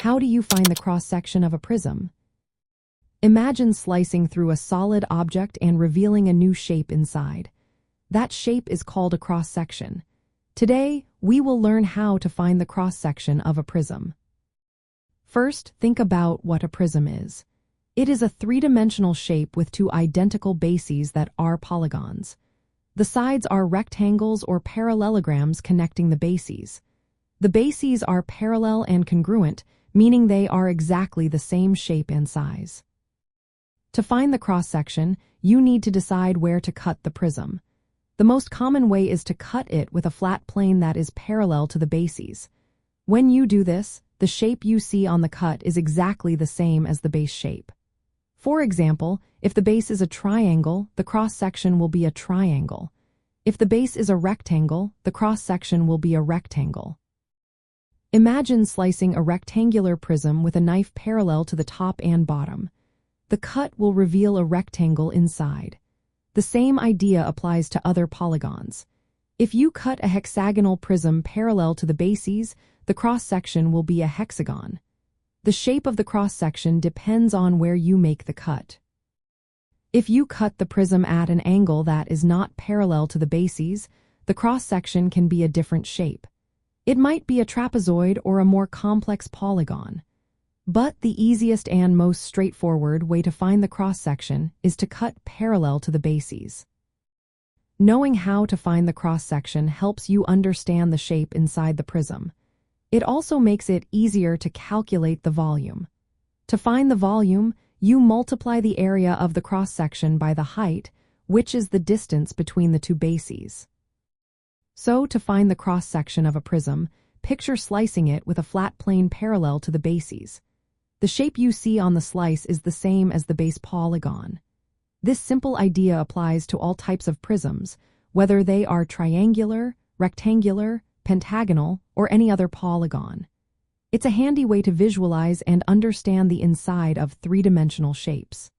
How do you find the cross-section of a prism? Imagine slicing through a solid object and revealing a new shape inside. That shape is called a cross-section. Today, we will learn how to find the cross-section of a prism. First, think about what a prism is. It is a three-dimensional shape with two identical bases that are polygons. The sides are rectangles or parallelograms connecting the bases. The bases are parallel and congruent, meaning they are exactly the same shape and size. To find the cross-section, you need to decide where to cut the prism. The most common way is to cut it with a flat plane that is parallel to the bases. When you do this, the shape you see on the cut is exactly the same as the base shape. For example, if the base is a triangle, the cross-section will be a triangle. If the base is a rectangle, the cross-section will be a rectangle. Imagine slicing a rectangular prism with a knife parallel to the top and bottom. The cut will reveal a rectangle inside. The same idea applies to other polygons. If you cut a hexagonal prism parallel to the bases, the cross-section will be a hexagon. The shape of the cross-section depends on where you make the cut. If you cut the prism at an angle that is not parallel to the bases, the cross-section can be a different shape. It might be a trapezoid or a more complex polygon. But the easiest and most straightforward way to find the cross-section is to cut parallel to the bases. Knowing how to find the cross-section helps you understand the shape inside the prism. It also makes it easier to calculate the volume. To find the volume, you multiply the area of the cross-section by the height, which is the distance between the two bases. So, to find the cross-section of a prism, picture slicing it with a flat plane parallel to the bases. The shape you see on the slice is the same as the base polygon. This simple idea applies to all types of prisms, whether they are triangular, rectangular, pentagonal, or any other polygon. It's a handy way to visualize and understand the inside of three-dimensional shapes.